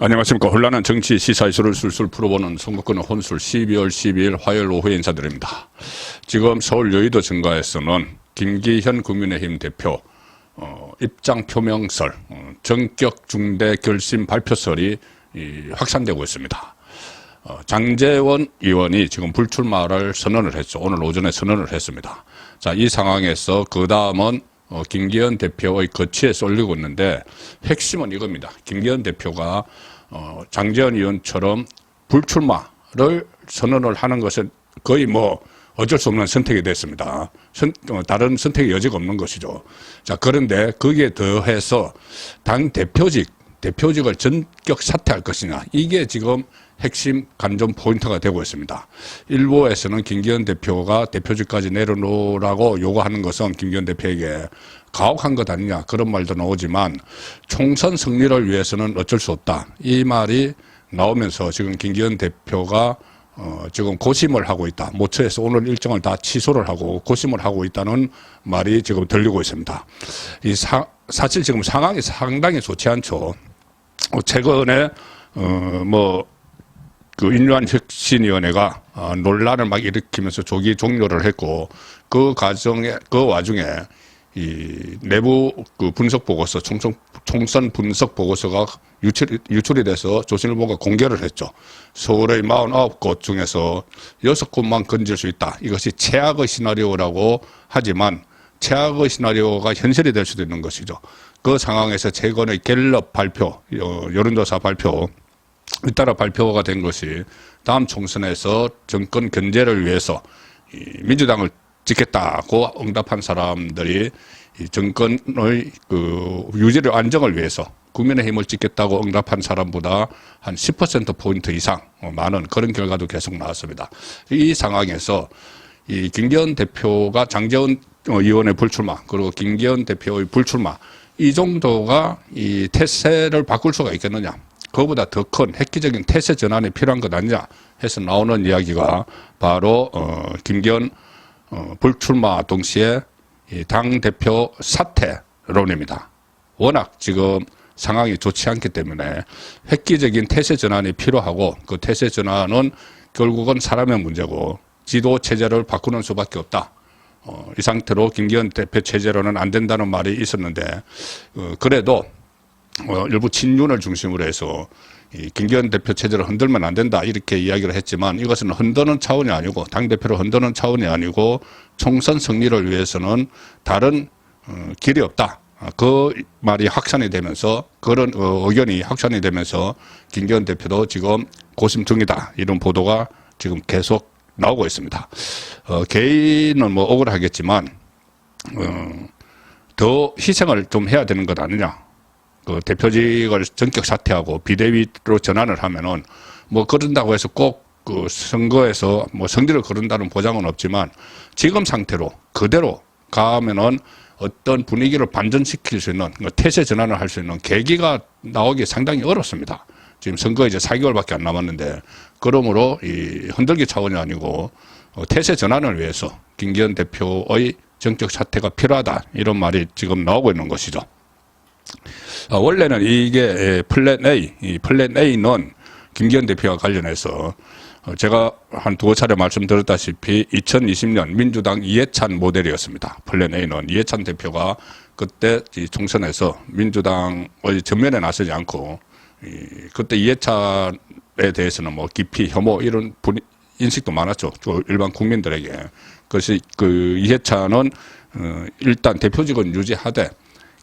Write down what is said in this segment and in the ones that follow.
안녕하십니까. 혼란한 정치 시사 이슈를 술술 풀어보는 선거권의 혼술 12월 12일 화요일 오후에 인사드립니다. 지금 서울 여의도 정가에서는 김기현 국민의힘 대표 입장 표명설, 전격 중대 결심 발표설이 확산되고 있습니다. 장제원 의원이 지금 불출마를 선언을 했죠. 오늘 오전에 선언을 했습니다. 자, 이 상황에서 그 다음은 김기현 대표의 거취에 쏠리고 있는데 핵심은 이겁니다. 김기현 대표가 장제원 의원처럼 불출마를 선언을 하는 것은 거의 어쩔 수 없는 선택이 됐습니다. 다른 선택의 여지가 없는 것이죠. 자, 그런데 거기에 더해서 당 대표직을 전격 사퇴할 것이냐. 이게 지금 핵심 관전 포인트가 되고 있습니다. 일부에서는 김기현 대표가 대표직까지 내려놓으라고 요구하는 것은 김기현 대표에게 가혹한 것 아니냐 그런 말도 나오지만 총선 승리를 위해서는 어쩔 수 없다. 이 말이 나오면서 지금 김기현 대표가 지금 고심을 하고 있다. 모처에서 오늘 일정을 다 취소를 하고 고심을 하고 있다는 말이 지금 들리고 있습니다. 사실 지금 상황이 상당히 좋지 않죠. 최근에 인류한혁신위원회가 논란을 막 일으키면서 조기 종료를 했고 그 와중에 이 내부 분석 보고서, 총선 분석 보고서가 유출이 돼서 조선일보가 공개를 했죠. 서울의 49곳 중에서 6곳만 건질 수 있다. 이것이 최악의 시나리오라고 하지만 최악의 시나리오가 현실이 될 수도 있는 것이죠. 그 상황에서 최근의 갤럽 발표, 여론조사 발표, 잇따라 발표가 된 것이 다음 총선에서 정권 견제를 위해서 민주당을 찍겠다고 응답한 사람들이 정권의 유지를 안정을 위해서 국민의힘을 찍겠다고 응답한 사람보다 한 10%포인트 이상 많은 그런 결과도 계속 나왔습니다. 이 상황에서 이 김기현 대표가 장제원 의원의 불출마 그리고 김기현 대표의 불출마 이 정도가 이 태세를 바꿀 수가 있겠느냐. 그거보다 더 큰 획기적인 태세 전환이 필요한 것 아니냐 해서 나오는 이야기가 바로 김기현 불출마 동시에 당대표 사퇴론입니다. 워낙 지금 상황이 좋지 않기 때문에 획기적인 태세 전환이 필요하고 그 태세 전환은 결국은 사람의 문제고 지도 체제를 바꾸는 수밖에 없다. 이 상태로 김기현 대표 체제로는 안 된다는 말이 있었는데 그래도 일부 친윤을 중심으로 해서 이 김기현 대표 체제를 흔들면 안 된다 이렇게 이야기를 했지만 이것은 흔드는 차원이 아니고 당대표를 흔드는 차원이 아니고 총선 승리를 위해서는 다른 길이 없다. 그 말이 확산이 되면서 그런 의견이 확산이 되면서 김기현 대표도 지금 고심 중이다 이런 보도가 지금 계속 나오고 있습니다. 개인은 억울하겠지만 더 희생을 좀 해야 되는 것 아니냐. 그 대표직을 전격 사퇴하고 비대위로 전환을 하면은 그런다고 해서 꼭 그 선거에서 승리를 거둔다는 보장은 없지만 지금 상태로 그대로 가면은 어떤 분위기를 반전시킬 수 있는 태세 전환을 할 수 있는 계기가 나오기 상당히 어렵습니다. 지금 선거 이제 4개월밖에 안 남았는데 그러므로 이 흔들기 차원이 아니고 태세 전환을 위해서 김기현 대표의 전격 사퇴가 필요하다 이런 말이 지금 나오고 있는 것이죠. 원래는 이게 플랜 A, 이 플랜 A는 김기현 대표와 관련해서 제가 한 두어 차례 말씀드렸다시피 2020년 민주당 이해찬 모델이었습니다. 플랜 A는 이해찬 대표가 그때 총선에서 민주당의 전면에 나서지 않고 그때 이해찬에 대해서는 깊이 혐오 이런 인식도 많았죠. 일반 국민들에게. 그것이 이해찬은 일단 대표직은 유지하되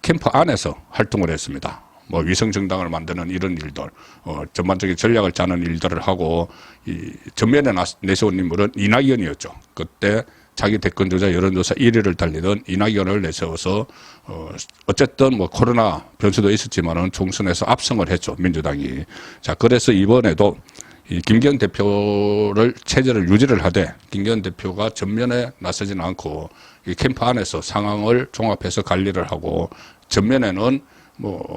캠프 안에서 활동을 했습니다. 위성정당을 만드는 이런 일들, 전반적인 전략을 짜는 일들을 하고, 전면에 내세운 인물은 이낙연이었죠. 그때 자기 대권주자 여론조사 1위를 달리던 이낙연을 내세워서, 어쨌든 코로나 변수도 있었지만은 총선에서 압승을 했죠. 민주당이. 자, 그래서 이번에도 이 김기현 대표를 체제를 유지를 하되, 김기현 대표가 전면에 나서지는 않고, 이 캠프 안에서 상황을 종합해서 관리를 하고, 전면에는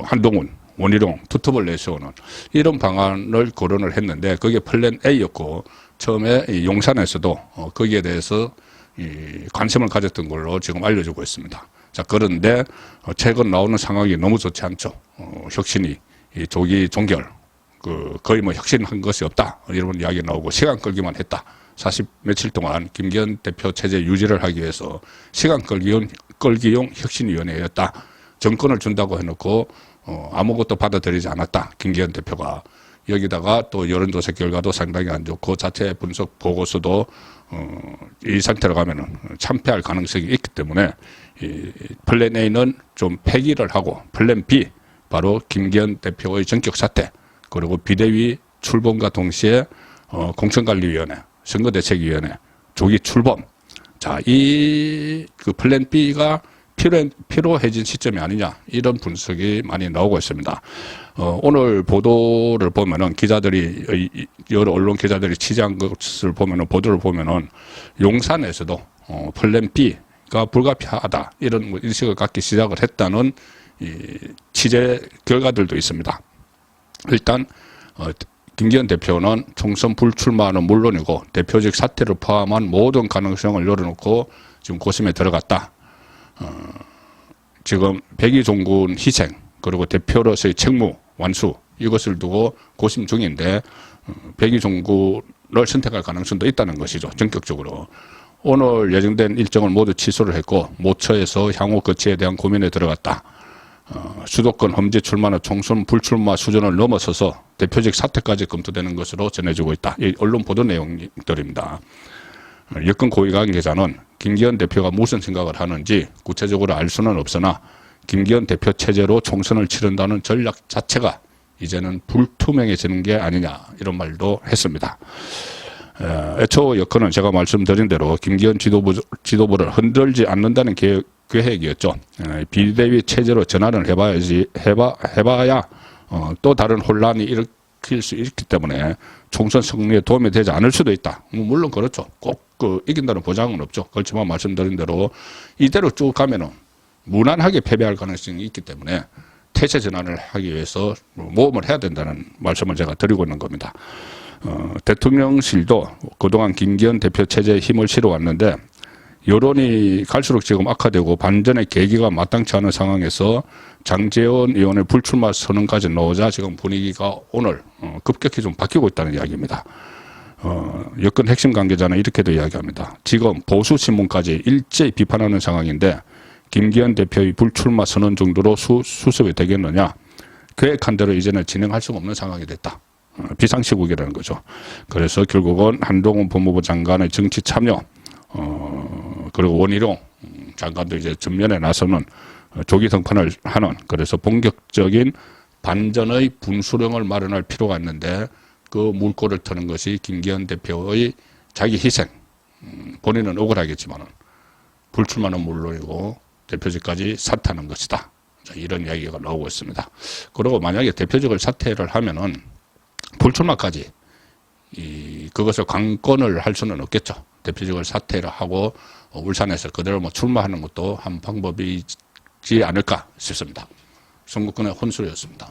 한동훈, 원희룡, 투톱을 내세우는 이런 방안을 거론을 했는데 그게 플랜 A였고 처음에 용산에서도 거기에 대해서 관심을 가졌던 걸로 지금 알려지고 있습니다. 자, 그런데 최근 나오는 상황이 너무 좋지 않죠. 혁신이 조기 종결 거의 뭐 혁신한 것이 없다. 이런 이야기 나오고 시간 끌기만 했다. 40 며칠 동안 김기현 대표 체제 유지를 하기 위해서 시간 끌기용 혁신위원회였다. 정권을 준다고 해놓고 아무것도 받아들이지 않았다. 김기현 대표가. 여기다가 또 여론조사 결과도 상당히 안 좋고 자체 분석 보고서도 이 상태로 가면은 참패할 가능성이 있기 때문에 이 플랜 A는 좀 폐기를 하고 플랜 B 바로 김기현 대표의 전격 사퇴 그리고 비대위 출범과 동시에 공천관리위원회, 선거대책위원회 조기 출범. 자, 이 그 플랜 B가 필요해진 시점이 아니냐 이런 분석이 많이 나오고 있습니다. 오늘 보도를 보면은 기자들이 여러 언론 기자들이 취재한 것을 보면은 보도를 보면은 용산에서도 플랜 B가 불가피하다 이런 인식을 갖기 시작을 했다는 이 취재 결과들도 있습니다. 일단 김기현 대표는 총선 불출마는 물론이고 대표직 사퇴를 포함한 모든 가능성을 열어놓고 지금 고심에 들어갔다. 지금 백의종군 희생 그리고 대표로서의 책무 완수 이것을 두고 고심 중인데 백의종군을 선택할 가능성도 있다는 것이죠. 전격적으로. 오늘 예정된 일정을 모두 취소를 했고 모처에서 향후 거치에 대한 고민에 들어갔다. 수도권 험지 출마나 총선 불출마 수준을 넘어서서 대표직 사퇴까지 검토되는 것으로 전해지고 있다. 이 언론 보도 내용들입니다. 여권 고위 관계자는 김기현 대표가 무슨 생각을 하는지 구체적으로 알 수는 없으나 김기현 대표 체제로 총선을 치른다는 전략 자체가 이제는 불투명해지는 게 아니냐 이런 말도 했습니다. 애초 여건은 제가 말씀드린 대로 김기현 지도부를 흔들지 않는다는 계획이었죠. 비대위 체제로 전환을 해봐야 또 다른 혼란이 일으킬 수 있기 때문에 총선 승리에 도움이 되지 않을 수도 있다. 물론 그렇죠. 꼭 이긴다는 보장은 없죠. 그렇지만 말씀드린 대로 이대로 쭉 가면은 무난하게 패배할 가능성이 있기 때문에 태세 전환을 하기 위해서 모험을 해야 된다는 말씀을 제가 드리고 있는 겁니다. 대통령실도 그동안 김기현 대표 체제에 힘을 실어왔는데 여론이 갈수록 지금 악화되고 반전의 계기가 마땅치 않은 상황에서 장제원 의원의 불출마 선언까지 나오자 지금 분위기가 오늘 급격히 좀 바뀌고 있다는 이야기입니다. 여권 핵심 관계자는 이렇게도 이야기합니다. 지금 보수 신문까지 일제히 비판하는 상황인데 김기현 대표의 불출마 선언 정도로 수습이 되겠느냐. 계획한 대로 이제는 진행할 수가 없는 상황이 됐다. 비상시국이라는 거죠. 그래서 결국은 한동훈 법무부 장관의 정치 참여 그리고 원희룡 장관도 이제 전면에 나서는 조기 등판을 하는 그래서 본격적인 반전의 분수령을 마련할 필요가 있는데 그 물꼬를 트는 것이 김기현 대표의 자기 희생. 본인은 억울하겠지만 불출마는 물론이고 대표직까지 사퇴하는 것이다. 이런 이야기가 나오고 있습니다. 그리고 만약에 대표직을 사퇴를 하면은 불출마까지 그것을 강권을 할 수는 없겠죠. 대표직을 사퇴를 하고 울산에서 그대로 뭐 출마하는 것도 한 방법이지 않을까 싶습니다. 선거권의 혼술이었습니다.